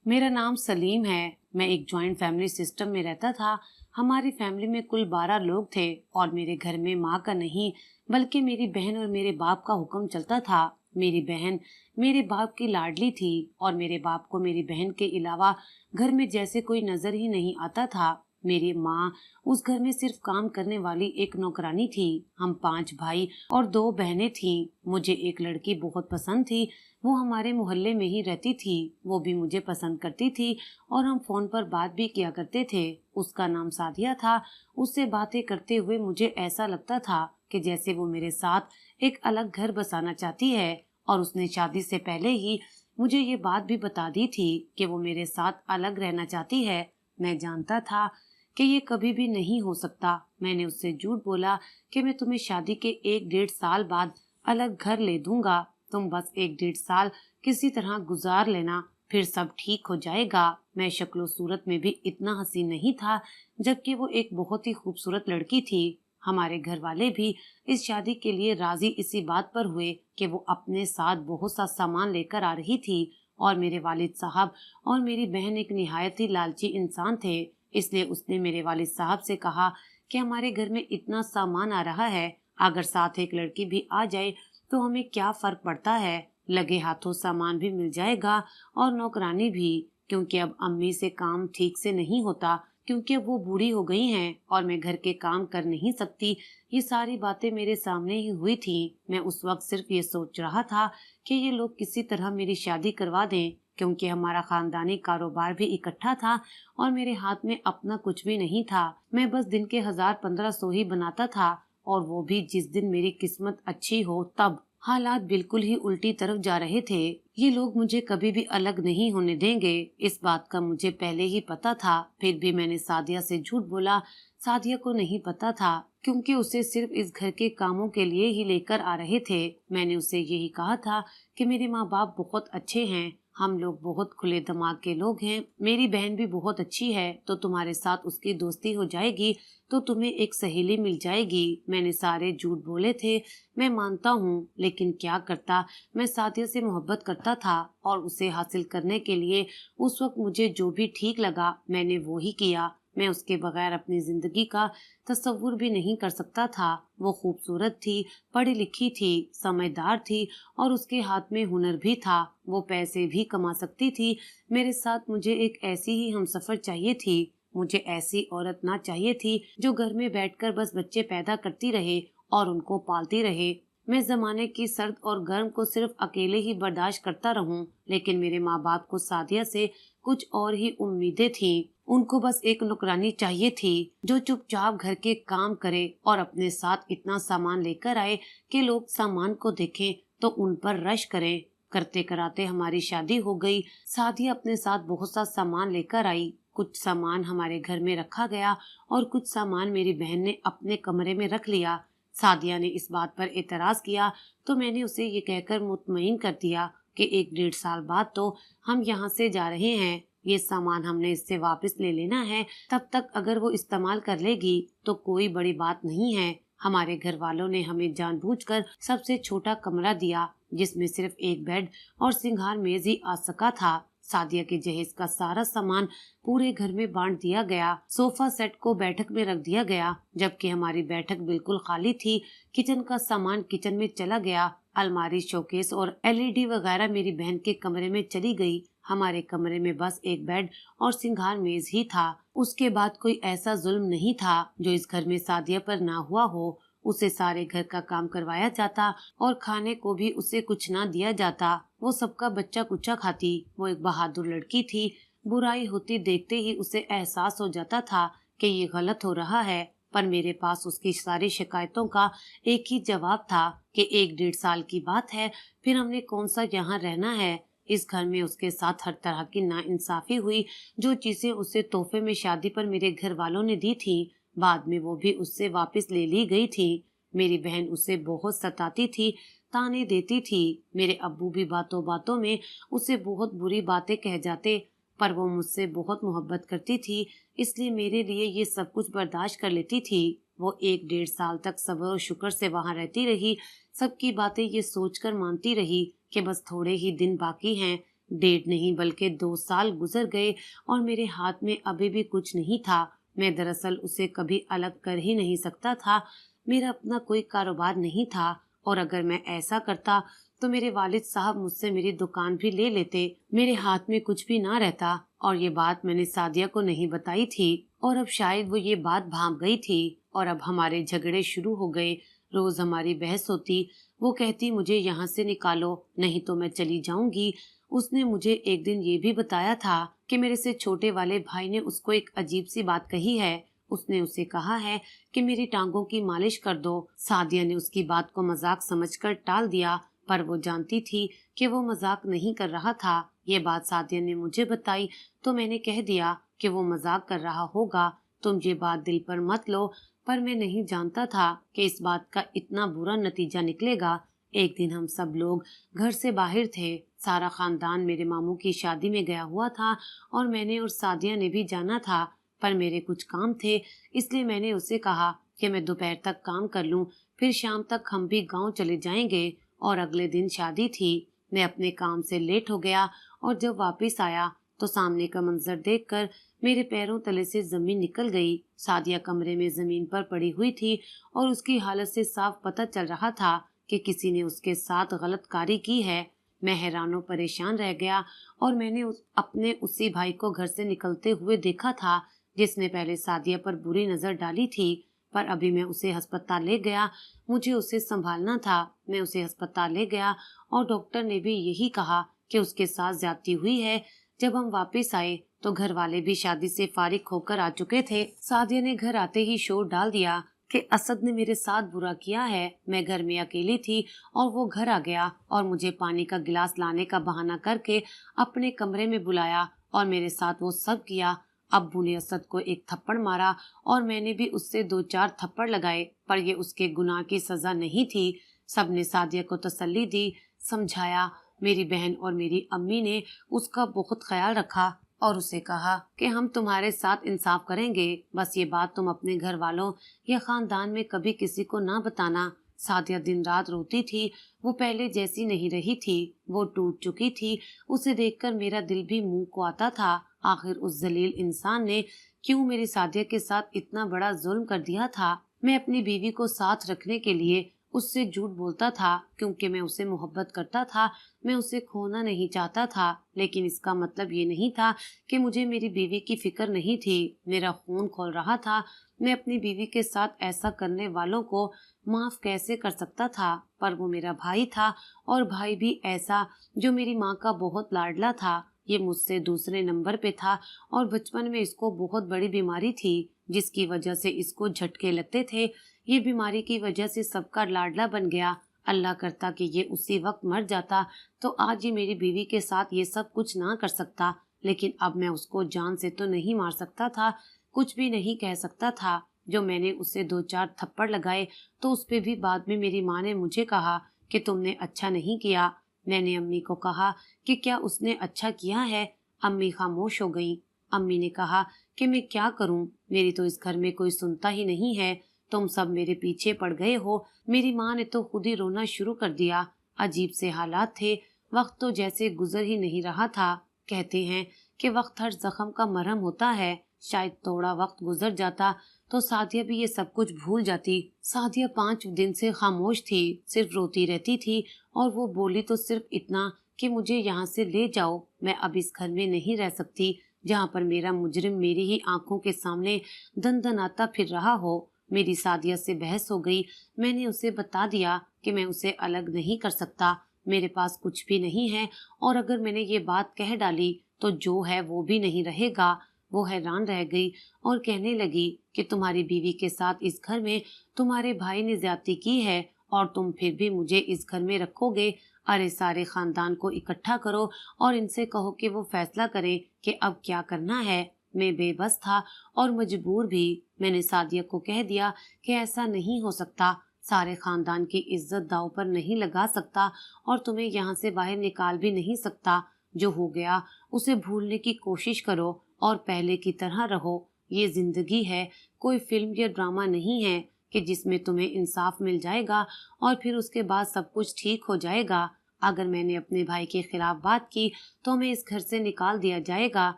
मेरा नाम सलीम है। मैं एक जॉइंट फैमिली सिस्टम में रहता था। हमारी फैमिली में कुल 12 लोग थे और मेरे घर में माँ का नहीं बल्कि मेरी बहन और मेरे बाप का हुक्म चलता था। मेरी बहन मेरे बाप की लाडली थी और मेरे बाप को मेरी बहन के अलावा घर में जैसे कोई नजर ही नहीं आता था। मेरी माँ उस घर में सिर्फ काम करने वाली एक नौकरानी थी। हम 5 भाई और 2 बहनें थीं। मुझे एक लड़की बहुत पसंद थी। वो हमारे मोहल्ले में ही रहती थी। वो भी मुझे पसंद करती थी और हम फोन पर बात भी किया करते थे। उसका नाम सादिया था। उससे बातें करते हुए मुझे ऐसा लगता था कि जैसे वो मेरे साथ एक अलग घर बसाना चाहती है और उसने शादी से पहले ही मुझे ये बात भी बता दी थी कि वो मेरे साथ अलग रहना चाहती है। मैं जानता था कि ये कभी भी नहीं हो सकता। मैंने उससे झूठ बोला कि मैं तुम्हें शादी के 1-1.5 साल बाद अलग घर ले दूंगा। तुम बस 1-1.5 साल किसी तरह गुजार लेना, फिर सब ठीक हो जाएगा। मैं शक्लो सूरत में भी इतना हसीन नहीं था, जबकि वो एक बहुत ही खूबसूरत लड़की थी। हमारे घर वाले भी इस शादी के लिए राजी इसी बात पर हुए कि वो अपने साथ बहुत सा सामान लेकर आ रही थी और मेरे वालिद साहब और मेरी बहन एक निहायत ही लालची इंसान थे। इसलिए उसने मेरे वालिद साहब से कहा कि हमारे घर में इतना सामान आ रहा है, अगर साथ एक लड़की भी आ जाए तो हमें क्या फर्क पड़ता है। लगे हाथों सामान भी मिल जाएगा और नौकरानी भी, क्योंकि अब अम्मी से काम ठीक से नहीं होता, क्योंकि वो बूढ़ी हो गई हैं और मैं घर के काम कर नहीं सकती। ये सारी बातें मेरे सामने ही हुई थी। मैं उस वक्त सिर्फ ये सोच रहा था कि ये लोग किसी तरह मेरी शादी करवा दें, क्योंकि हमारा खानदानी कारोबार भी इकट्ठा था और मेरे हाथ में अपना कुछ भी नहीं था। मैं बस दिन के 1000-1500 ही बनाता था, और वो भी जिस दिन मेरी किस्मत अच्छी हो तब। हालात बिल्कुल ही उल्टी तरफ जा रहे थे। ये लोग मुझे कभी भी अलग नहीं होने देंगे, इस बात का मुझे पहले ही पता था। फिर भी मैंने सादिया से झूठ बोला। सादिया को नहीं पता था, क्योंकि उसे सिर्फ इस घर के कामों के लिए ही लेकर आ रहे थे। मैंने उसे यही कहा था कि मेरे माँ बाप बहुत अच्छे हैं, हम लोग बहुत खुले दिमाग के लोग हैं। मेरी बहन भी बहुत अच्छी है, तो तुम्हारे साथ उसकी दोस्ती हो जाएगी तो तुम्हें एक सहेली मिल जाएगी। मैंने सारे झूठ बोले थे, मैं मानता हूँ, लेकिन क्या करता। मैं सादिया से मोहब्बत करता था और उसे हासिल करने के लिए उस वक्त मुझे जो भी ठीक लगा मैंने वो ही किया। मैं उसके बगैर अपनी जिंदगी का तस्वुर भी नहीं कर सकता था। वो खूबसूरत थी, पढ़ी लिखी थी, समझदार थी और उसके हाथ में हुनर भी था। वो पैसे भी कमा सकती थी। मेरे साथ मुझे एक ऐसी ही हमसफर चाहिए थी। मुझे ऐसी औरत ना चाहिए थी जो घर में बैठकर बस बच्चे पैदा करती रहे और उनको पालती रहे। मैं जमाने की सर्द और गर्म को सिर्फ अकेले ही बर्दाश्त करता रहूं, लेकिन मेरे माँ बाप को सादिया से कुछ और ही उम्मीदें थीं। उनको बस एक नौकरानी चाहिए थी जो चुपचाप घर के काम करे और अपने साथ इतना सामान लेकर आए कि लोग सामान को देखें तो उन पर रश करें। करते कराते हमारी शादी हो गई। सादिया अपने साथ बहुत सा सामान लेकर आई। कुछ सामान हमारे घर में रखा गया और कुछ सामान मेरी बहन ने अपने कमरे में रख लिया। सादिया ने इस बात पर एतराज किया तो मैंने उसे ये कहकर मुतमईन कर दिया कि 1-1.5 साल बाद तो हम यहाँ से जा रहे हैं। ये सामान हमने इससे वापस ले लेना है। तब तक अगर वो इस्तेमाल कर लेगी तो कोई बड़ी बात नहीं है। हमारे घर वालों ने हमें जानबूझकर सबसे छोटा कमरा दिया, जिसमें सिर्फ एक बेड और सिंगार मेज ही आ सका था। सादिया के जहेज का सारा सामान पूरे घर में बांट दिया गया। सोफा सेट को बैठक में रख दिया गया, जबकि हमारी बैठक बिल्कुल खाली थी। किचन का सामान किचन में चला गया। अलमारी, शोकेस और एलईडी वगैरह मेरी बहन के कमरे में चली गई। हमारे कमरे में बस एक बेड और सिंगार मेज ही था। उसके बाद कोई ऐसा जुल्म नहीं था जो इस घर में सादिया पर ना हुआ हो। उसे सारे घर का काम करवाया जाता और खाने को भी उसे कुछ ना दिया जाता। वो सबका बच्चा कुच्चा खाती। वो एक बहादुर लड़की थी। बुराई होती देखते ही उसे एहसास हो जाता था कि ये गलत हो रहा है, पर मेरे पास उसकी सारी शिकायतों का एक ही जवाब था कि 1-1.5 साल की बात है, फिर हमने कौन सा यहाँ रहना है। इस घर में उसके साथ हर तरह की नाइंसाफी हुई। जो चीजें उसे तोहफे में शादी पर मेरे घर वालों ने दी थी, बाद में वो भी उससे वापस ले ली गई थी। मेरी बहन उसे बहुत सताती थी, ताने देती थी। मेरे अब्बू भी बातों बातों में उसे बहुत बुरी बातें कह जाते, पर वो मुझसे बहुत मोहब्बत करती थी, इसलिए मेरे लिए ये सब कुछ बर्दाश्त कर लेती थी। वो 1-1.5 साल तक सब्र और शुक्र से वहां रहती रही। सबकी बातें ये सोचकर मानती रही कि बस थोड़े ही दिन बाकी हैं, 1.5 नहीं बल्कि 2 साल गुजर गए और मेरे हाथ में अभी भी कुछ नहीं था। मैं दरअसल उसे कभी अलग कर ही नहीं सकता था। मेरा अपना कोई कारोबार नहीं था और अगर मैं ऐसा करता तो मेरे वालिद साहब मुझसे मेरी दुकान भी ले लेते। मेरे हाथ में कुछ भी ना रहता और ये बात मैंने सादिया को नहीं बताई थी और अब शायद वो ये बात भांप गई थी और अब हमारे झगड़े शुरू हो गए। रोज हमारी बहस होती। वो कहती मुझे यहाँ से निकालो नहीं तो मैं चली जाऊंगी। उसने मुझे एक दिन ये भी बताया था कि मेरे से छोटे वाले भाई ने उसको एक अजीब सी बात कही है। उसने उसे कहा है कि मेरी टांगों की मालिश कर दो। सादिया ने उसकी बात को मजाक समझकर टाल दिया पर वो जानती थी कि वो मजाक नहीं कर रहा था। ये बात सादिया ने मुझे बताई तो मैंने कह दिया कि वो मजाक कर रहा होगा, तुम ये बात दिल पर मत लो। पर मैं नहीं जानता था कि इस बात का इतना बुरा नतीजा निकलेगा। एक दिन हम सब लोग घर से बाहर थे। सारा खानदान मेरे मामू की शादी में गया हुआ था और मैंने और सादिया ने भी जाना था पर मेरे कुछ काम थे इसलिए मैंने उसे कहा कि मैं दोपहर तक काम कर लूं, फिर शाम तक हम भी गांव चले जाएंगे। और अगले दिन शादी थी। मैं अपने काम से लेट हो गया और जब वापस आया तो सामने का मंजर देखकर मेरे पैरों तले से जमीन निकल गई। सादिया कमरे में जमीन पर पड़ी हुई थी और उसकी हालत से साफ पता चल रहा था कि किसी ने उसके साथ गलतकारी की है। मैं हैरान और परेशान रह गया और मैंने अपने उसी भाई को घर से निकलते हुए देखा था जिसने पहले सादिया पर बुरी नजर डाली थी। पर अभी मैं उसे अस्पताल ले गया। मुझे उसे संभालना था। मैं उसे अस्पताल ले गया और डॉक्टर ने भी यही कहा कि उसके साथ ज्यादती हुई है। जब हम वापस आए तो घर वाले भी शादी से फारिग होकर आ चुके थे। सादिया ने घर आते ही शोर डाल दिया कि असद ने मेरे साथ बुरा किया है। मैं घर में अकेली थी और वो घर आ गया और मुझे पानी का गिलास लाने का बहाना करके अपने कमरे में बुलाया और मेरे साथ वो सब किया। अब्बू ने असद को एक थप्पड़ मारा और मैंने भी उससे 2-4 थप्पड़ लगाए पर ये उसके गुनाह की सजा नहीं थी। सबने सादिया को तसल्ली दी, समझाया। मेरी बहन और मेरी अम्मी ने उसका बहुत ख्याल रखा और उसे कहा कि हम तुम्हारे साथ इंसाफ करेंगे, बस ये बात तुम अपने घर वालों या खानदान में कभी किसी को ना बताना। सादिया दिन रात रोती थी। वो पहले जैसी नहीं रही थी, वो टूट चुकी थी। उसे देखकर मेरा दिल भी मुंह को आता था। आखिर उस जलील इंसान ने क्यों मेरी सादिया के साथ इतना बड़ा जुल्म कर दिया था। मैं अपनी बीवी को साथ रखने के लिए उससे झूठ बोलता था क्योंकि मैं उसे मोहब्बत करता था। मैं उसे खोना नहीं चाहता था लेकिन इसका मतलब ये नहीं था कि मुझे मेरी बीवी की फिक्र नहीं थी। मेरा खून खौल रहा था। मैं अपनी बीवी के साथ ऐसा करने वालों को माफ कैसे कर सकता था। पर वो मेरा भाई था और भाई भी ऐसा जो मेरी माँ का बहुत लाडला था। ये मुझसे दूसरे नंबर पे था और बचपन में इसको बहुत बड़ी बीमारी थी जिसकी वजह से इसको झटके लगते थे। ये बीमारी की वजह से सबका लाडला बन गया। अल्लाह करता कि ये उसी वक्त मर जाता तो आज ये मेरी बीवी के साथ ये सब कुछ ना कर सकता। लेकिन अब मैं उसको जान से तो नहीं मार सकता था, कुछ भी नहीं कह सकता था। जो मैंने उसे 2-4 थप्पड़ लगाए तो उस पे भी बाद में मेरी माँ ने मुझे कहा कि तुमने अच्छा नहीं किया। मैंने अम्मी को कहा कि क्या उसने अच्छा किया है। अम्मी खामोश हो गई। अम्मी ने कहा कि मैं क्या करूं, मेरी तो इस घर में कोई सुनता ही नहीं है। तुम सब मेरे पीछे पड़ गए हो। मेरी माँ ने तो खुद ही रोना शुरू कर दिया। अजीब से हालात थे। वक्त तो जैसे गुजर ही नहीं रहा था। कहते हैं कि वक्त हर जख्म का मरहम होता है। शायद थोड़ा वक्त गुजर जाता तो सादिया भी ये सब कुछ भूल जाती। सादिया 5 दिन से खामोश थी, सिर्फ रोती रहती थी और वो बोली तो सिर्फ इतना कि मुझे यहाँ से ले जाओ, मैं अब इस घर में नहीं रह सकती जहाँ पर मेरा मुजरिम मेरी ही आंखों के सामने दंदनाता फिर रहा हो। मेरी सादिया से बहस हो गई। मैंने उसे बता दिया कि मैं उसे अलग नहीं कर सकता, मेरे पास कुछ भी नहीं है और अगर मैंने ये बात कह डाली तो जो है वो भी नहीं रहेगा। वो हैरान रह गई और कहने लगी कि तुम्हारी बीवी के साथ इस घर में तुम्हारे भाई ने ज्यादती की है और तुम फिर भी मुझे इस घर में रखोगे। अरे सारे खानदान को इकट्ठा करो और इनसे कहो कि वो फैसला करें कि अब क्या करना है। मैं बेबस था और मजबूर भी। मैंने सादिया को कह दिया कि ऐसा नहीं हो सकता, सारे खानदान की इज्जत दांव पर नहीं लगा सकता और तुम्हें यहाँ से बाहर निकाल भी नहीं सकता। जो हो गया उसे भूलने की कोशिश करो और पहले की तरह रहो। ये जिंदगी है, कोई फिल्म या ड्रामा नहीं है कि जिसमें तुम्हें इंसाफ मिल जाएगा और फिर उसके बाद सब कुछ ठीक हो जाएगा। अगर मैंने अपने भाई के खिलाफ बात की तो हमें इस घर से निकाल दिया जाएगा,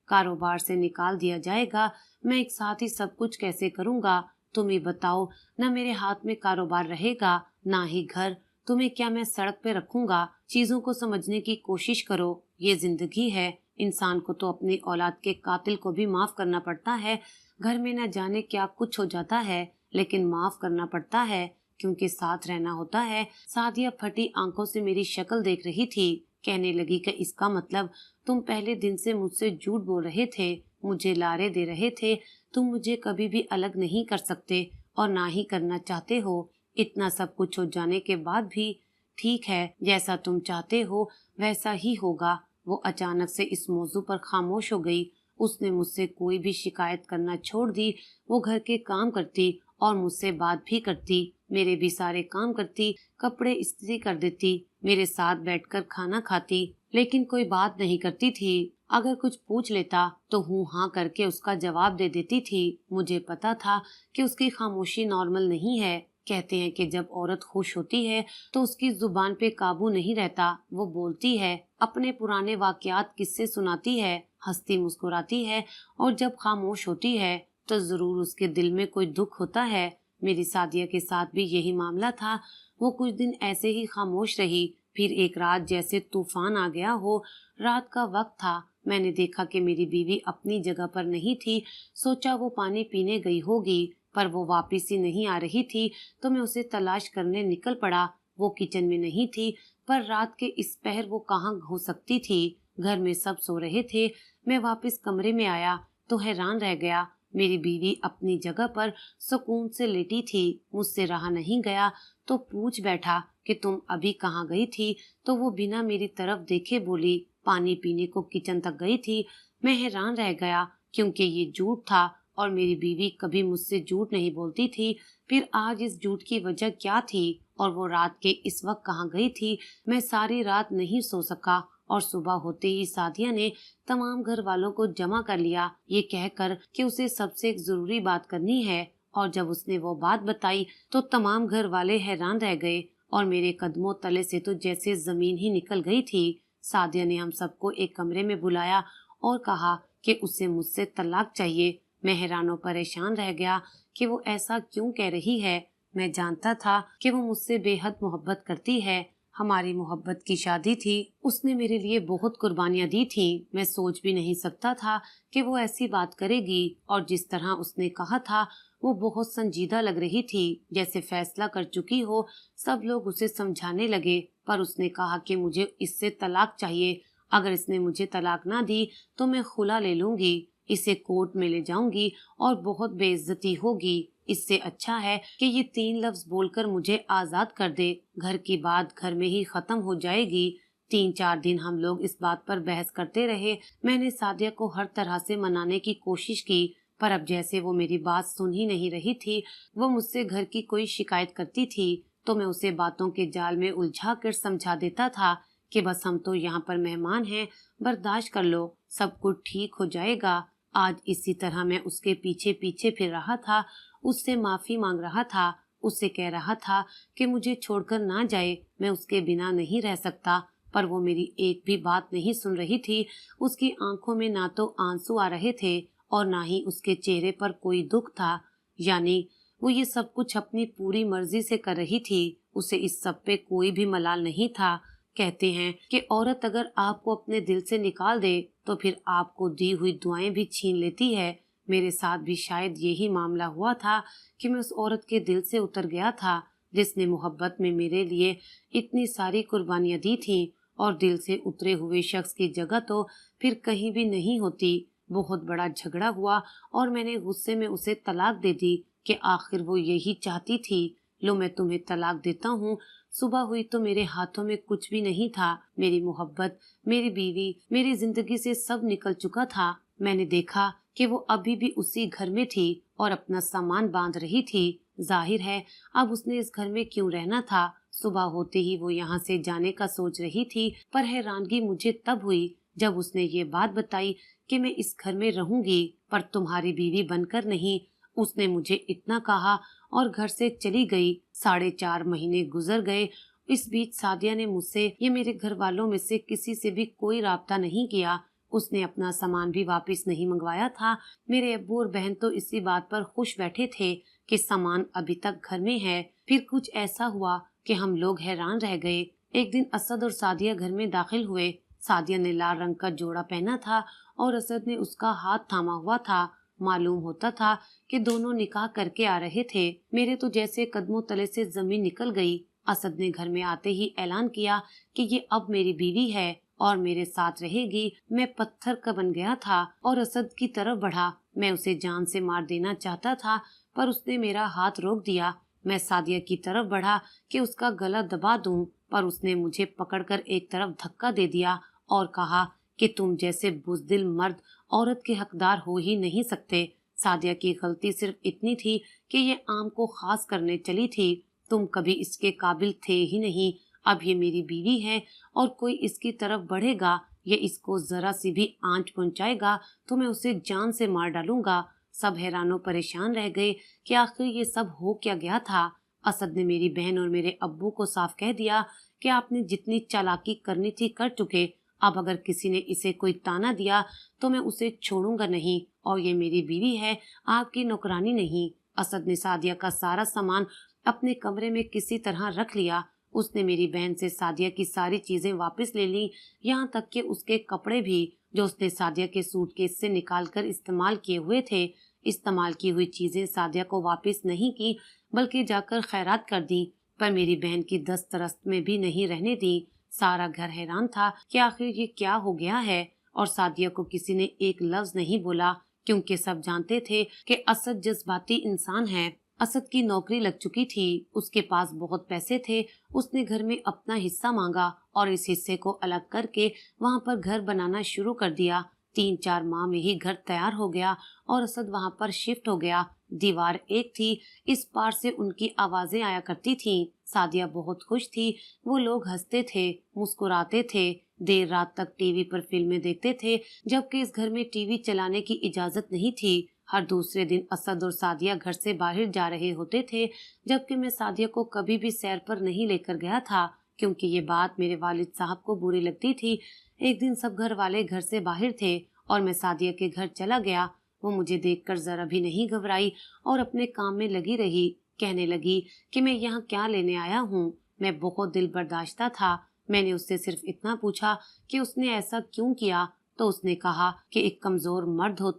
कारोबार से निकाल दिया जाएगा। मैं एक साथ ही सब कुछ कैसे करूँगा? तुम ही बताओ। ना मेरे हाथ में कारोबार रहेगा, ना ही घर। तुम्हें क्या मैं सड़क पे रखूंगा? चीजों को समझने की कोशिश करो। ये जिंदगी है। इंसान को तो अपनी औलाद के कातिल को भी माफ करना पड़ता है। घर में न जाने क्या कुछ हो जाता है, लेकिन माफ करना पड़ता है क्योंकि साथ रहना होता है। सादिया फटी आंखों से मेरी शक्ल देख रही थी। कहने लगी कि इसका मतलब तुम पहले दिन से मुझसे झूठ बोल रहे थे, मुझे लारे दे रहे थे। तुम मुझे कभी भी अलग नहीं कर सकते और ना ही करना चाहते हो। इतना सब कुछ हो जाने के बाद भी ठीक है, जैसा तुम चाहते हो वैसा ही होगा। वो अचानक से इस मौजू पर खामोश हो गई। उसने मुझसे कोई भी शिकायत करना छोड़ दी। वो घर के काम करती और मुझसे बात भी करती, मेरे भी सारे काम करती, कपड़े इस्त्री कर देती, मेरे साथ बैठकर खाना खाती, लेकिन कोई बात नहीं करती थी। अगर कुछ पूछ लेता तो हूँ हाँ करके उसका जवाब दे देती थी। मुझे पता था कि उसकी खामोशी नॉर्मल नहीं है। कहते हैं कि जब औरत खुश होती है तो उसकी जुबान पे काबू नहीं रहता। वो बोलती है, अपने पुराने वाकयात किस्से सुनाती है, हंसती मुस्कुराती है, और जब खामोश होती है तो जरूर उसके दिल में कोई दुख होता है। मेरी सादिया के साथ भी यही मामला था। वो कुछ दिन ऐसे ही खामोश रही। फिर एक रात जैसे तूफान आ गया हो। रात का वक्त था। मैंने देखा कि मेरी बीवी अपनी जगह पर नहीं थी। सोचा वो पानी पीने गई होगी, पर वो वापस ही नहीं आ रही थी तो मैं उसे तलाश करने निकल पड़ा। वो किचन में नहीं थी, पर रात के इस पहर वो कहाँ हो सकती थी? घर में सब सो रहे थे। मैं वापस कमरे में आया तो हैरान रह गया। मेरी बीवी अपनी जगह पर सुकून से लेटी थी। मुझसे रहा नहीं गया तो पूछ बैठा कि तुम अभी कहाँ गई थी? तो वो बिना मेरी तरफ देखे बोली, पानी पीने को किचन तक गई थी। मैं हैरान रह गया क्योंकि ये झूठ था और मेरी बीवी कभी मुझसे झूठ नहीं बोलती थी। फिर आज इस झूठ की वजह क्या थी और वो रात के इस वक्त कहाँ गई थी? मैं सारी रात नहीं सो सका और सुबह होते ही सादिया ने तमाम घर वालों को जमा कर लिया, ये कहकर कि उसे सबसे एक जरूरी बात करनी है। और जब उसने वो बात बताई तो तमाम घर वाले हैरान रह गए और मेरे कदमों तले से तो जैसे जमीन ही निकल गई थी। सादिया ने हम सबको एक कमरे में बुलाया और कहा कि उसे मुझसे तलाक चाहिए। मैं हैरान और परेशान रह गया कि वो ऐसा क्यों कह रही है। मैं जानता था कि वो मुझसे बेहद मोहब्बत करती है। हमारी मोहब्बत की शादी थी। उसने मेरे लिए बहुत कुर्बानियां दी थी। मैं सोच भी नहीं सकता था कि वो ऐसी बात करेगी। और जिस तरह उसने कहा था वो बहुत संजीदा लग रही थी, जैसे फैसला कर चुकी हो। सब लोग उसे समझाने लगे, पर उसने कहा कि मुझे इससे तलाक चाहिए। अगर इसने मुझे तलाक ना दी तो मैं खुला ले लूंगी, इसे कोर्ट में ले जाऊंगी और बहुत बेइज्जती होगी। इससे अच्छा है कि ये 3 लफ्ज बोलकर मुझे आजाद कर दे। घर की बात घर में ही खत्म हो जाएगी। 3-4 दिन हम लोग इस बात पर बहस करते रहे। मैंने सादिया को हर तरह से मनाने की कोशिश की, पर अब जैसे वो मेरी बात सुन ही नहीं रही थी। वो मुझसे घर की कोई शिकायत करती थी तो मैं उसे बातों के जाल में उलझा कर समझा देता था कि बस हम तो यहाँ पर मेहमान हैं, बर्दाश्त कर लो, सब कुछ ठीक हो जाएगा। आज इसी तरह मैं उसके पीछे पीछे फिर रहा था, उससे माफी मांग रहा था, उससे कह रहा था कि मुझे छोड़कर ना जाए, मैं उसके बिना नहीं रह सकता। पर वो मेरी एक भी बात नहीं सुन रही थी। उसकी आंखों में ना तो आंसू आ रहे थे और ना ही उसके चेहरे पर कोई दुख था। यानी वो ये सब कुछ अपनी पूरी मर्जी से कर रही थी। उसे इस सब पे कोई भी मलाल नहीं था। कहते हैं कि औरत अगर आपको अपने दिल से निकाल दे तो फिर आपको दी हुई दुआएं भी छीन लेती है। मेरे साथ भी शायद यही मामला हुआ था कि मैं उस औरत के दिल से उतर गया था जिसने मोहब्बत में मेरे लिए इतनी सारी कुर्बानियां दी थी। और दिल से उतरे हुए शख्स की जगह तो फिर कहीं भी नहीं होती। बहुत बड़ा झगड़ा हुआ और मैंने गुस्से में उसे तलाक दे दी कि आखिर वो यही चाहती थी। लो मैं तुम्हें तलाक देता हूँ। सुबह हुई तो मेरे हाथों में कुछ भी नहीं था। मेरी मोहब्बत, मेरी बीवी, मेरी जिंदगी से सब निकल चुका था। मैंने देखा कि वो अभी भी उसी घर में थी और अपना सामान बांध रही थी। जाहिर है अब उसने इस घर में क्यों रहना था। सुबह होते ही वो यहाँ से जाने का सोच रही थी, पर हैरानगी मुझे तब हुई जब उसने ये बात बताई कि मैं इस घर में रहूंगी पर तुम्हारी बीवी बनकर नहीं। उसने मुझे इतना कहा और घर से चली गई। 4.5 महीने गुजर गए इस बीच सादिया ने मुझसे या मेरे घर वालों में से किसी से भी कोई राब्ता नहीं किया। उसने अपना सामान भी वापस नहीं मंगवाया था। मेरे अब्बू और बहन तो इसी बात पर खुश बैठे थे कि सामान अभी तक घर में है। फिर कुछ ऐसा हुआ कि हम लोग हैरान रह गए। एक दिन असद और सादिया घर में दाखिल हुए। सादिया ने लाल रंग का जोड़ा पहना था और असद ने उसका हाथ थामा हुआ था। मालूम होता था कि दोनों निकाह करके आ रहे थे। मेरे तो जैसे कदमों तले से जमीन निकल गई। असद ने घर में आते ही ऐलान किया कि ये अब मेरी बीवी है और मेरे साथ रहेगी। मैं पत्थर का बन गया था और असद की तरफ बढ़ा। मैं उसे जान से मार देना चाहता था, पर उसने मेरा हाथ रोक दिया। मैं सादिया की तरफ बढ़ा कि उसका गला दबा दूं, पर उसने मुझे पकड़कर एक तरफ धक्का दे दिया और कहा कि तुम जैसे बुज़दिल मर्द औरत के हकदार हो ही नहीं सकते। सादिया की गलती सिर्फ इतनी थी कि ये आम को खास करने चली थी। तुम कभी इसके काबिल थे ही नहीं। अब ये मेरी बीवी है और कोई इसकी तरफ बढ़ेगा या इसको जरा सी भी आंच पहुंचाएगा तो मैं उसे जान से मार डालूंगा। सब हैरानों परेशान रह गए कि आखिर ये सब हो क्या गया था। असद ने मेरी बहन और मेरे अब्बू को साफ कह दिया कि आपने जितनी चालाकी करनी थी कर चुके। अब अगर किसी ने इसे कोई ताना दिया तो मैं उसे छोड़ूंगा नहीं, और ये मेरी बीवी है, आपकी नौकरानी नहीं। असद ने सादिया का सारा सामान अपने कमरे में किसी तरह रख लिया। उसने मेरी बहन से सादिया की सारी चीजें वापस ले ली, यहाँ तक कि उसके कपड़े भी जो उसने सादिया के सूटकेस से निकालकर इस्तेमाल किए हुए थे। इस्तेमाल की हुई चीजें सादिया को वापस नहीं की, बल्कि जाकर खैरात कर दी, पर मेरी बहन की दस्त तरस्त में भी नहीं रहने दी। सारा घर हैरान था कि आखिर ये क्या हो गया है, और सादिया को किसी ने एक लफ्ज नहीं बोला, क्योंकि सब जानते थे कि असद जज्बाती इंसान है। असद की नौकरी लग चुकी थी, उसके पास बहुत पैसे थे। उसने घर में अपना हिस्सा मांगा और इस हिस्से को अलग करके वहाँ पर घर बनाना शुरू कर दिया। 3-4 माह में ही घर तैयार हो गया और असद वहाँ पर शिफ्ट हो गया। दीवार एक थी, इस पार से उनकी आवाजें आया करती थीं। सादिया बहुत खुश थी। वो लोग हंसते थे, मुस्कुराते थे, देर रात तक टीवी पर फिल्में देखते थे, जबकि इस घर में टीवी चलाने की इजाजत नहीं थी। हर दूसरे दिन असद और सादिया घर से बाहर जा रहे होते थे, जबकि मैं सादिया को कभी भी सैर पर नहीं लेकर गया था, क्योंकि ये बात मेरे वालिद साहब को बुरी लगती थी। एक दिन सब घर वाले घर से बाहर थे और मैं सादिया के घर चला गया। वो मुझे देखकर जरा भी नहीं घबराई और अपने काम में लगी रही। कहने लगी कि मैं यहाँ क्या लेने आया हूँ। मैं बहुत दिल बर्दाश्ता था। मैंने उससे सिर्फ इतना पूछा कि उसने ऐसा क्यों किया, तो उसने कहा कि एक कमजोर मर्द हो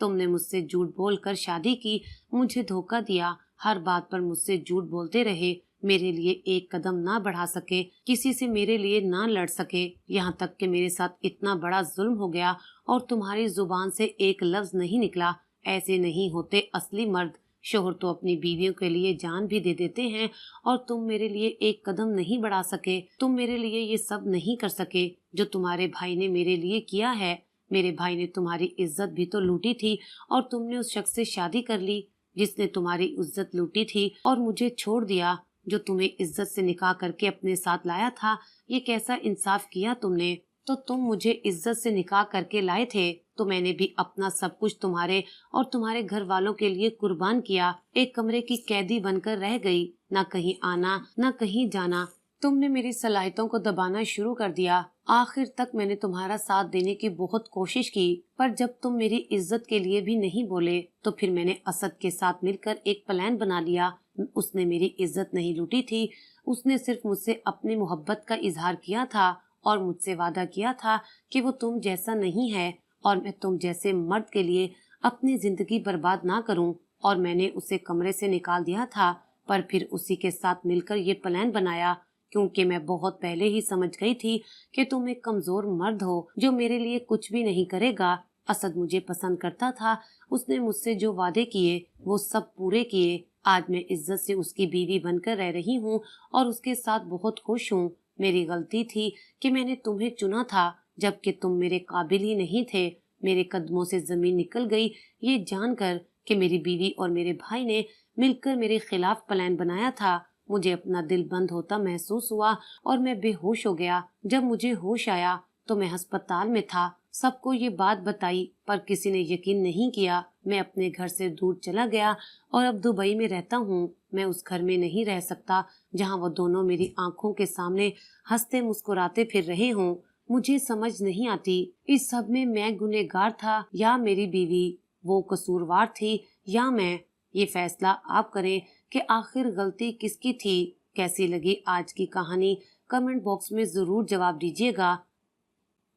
तुमने मुझसे झूठ बोलकर शादी की, मुझे धोखा दिया, हर बात पर मुझसे झूठ बोलते रहे, मेरे लिए एक कदम ना बढ़ा सके, किसी से मेरे लिए ना लड़ सके, यहाँ तक कि मेरे साथ इतना बड़ा जुल्म हो गया और तुम्हारी जुबान से एक लफ्ज नहीं निकला। ऐसे नहीं होते असली मर्द। शोहर तो अपनी बीवियों के लिए जान भी दे देते हैं, और तुम मेरे लिए एक कदम नहीं बढ़ा सके। तुम मेरे लिए ये सब नहीं कर सके जो तुम्हारे भाई ने मेरे लिए किया है। मेरे भाई ने तुम्हारी इज्जत भी तो लूटी थी, और तुमने उस शख्स से शादी कर ली जिसने तुम्हारी इज्जत लूटी थी और मुझे छोड़ दिया, जो तुम्हें इज्जत से निकाह करके अपने साथ लाया था। ये कैसा इंसाफ किया तुमने। तो तुम मुझे इज्जत से निकाह करके लाए थे, तो मैंने भी अपना सब कुछ तुम्हारे और तुम्हारे घर वालों के लिए कुर्बान किया। एक कमरे की कैदी बनकर रह गई, ना कहीं आना ना कहीं जाना। तुमने मेरी सलाहियतों को दबाना शुरू कर दिया। आखिर तक मैंने तुम्हारा साथ देने की बहुत कोशिश की, पर जब तुम मेरी इज्जत के लिए भी नहीं बोले, तो फिर मैंने असद के साथ मिलकर एक प्लान बना लिया। उसने मेरी इज्जत नहीं लूटी थी, उसने सिर्फ मुझसे अपनी मोहब्बत का इजहार किया था और मुझसे वादा किया था कि वो तुम जैसा नहीं है और मैं तुम जैसे मर्द के लिए अपनी जिंदगी बर्बाद ना करूं। और मैंने उसे कमरे से निकाल दिया था, पर फिर उसी के साथ मिलकर ये प्लान बनाया, क्योंकि मैं बहुत पहले ही समझ गई थी कि तुम एक कमजोर मर्द हो जो मेरे लिए कुछ भी नहीं करेगा। असद मुझे पसंद करता था, उसने मुझसे जो वादे किए वो सब पूरे किए। आज मैं इज्जत से उसकी बीवी बनकर रह रही हूँ और उसके साथ बहुत खुश हूँ। मेरी गलती थी कि मैंने तुम्हें चुना था, जबकि तुम मेरे काबिल ही नहीं थे। मेरे कदमों से जमीन निकल गई ये जानकर कि मेरी बीवी और मेरे भाई ने मिलकर मेरे खिलाफ प्लान बनाया था। मुझे अपना दिल बंद होता महसूस हुआ और मैं बेहोश हो गया। जब मुझे होश आया तो मैं अस्पताल में था। सबको ये बात बताई, पर किसी ने यकीन नहीं किया। मैं अपने घर से दूर चला गया और अब दुबई में रहता हूँ। میں اس گھر میں نہیں رہ سکتا جہاں وہ دونوں میری آنکھوں کے سامنے ہنستے مسکراتے پھر رہے ہوں۔ مجھے سمجھ نہیں آتی اس سب میں گنہگار تھا یا میری بیوی، وہ قصوروار تھی یا میں۔ یہ فیصلہ آپ کریں کہ آخر غلطی کس کی تھی۔ کیسی لگی آج کی کہانی کمنٹ باکس میں ضرور جواب دیجیے گا۔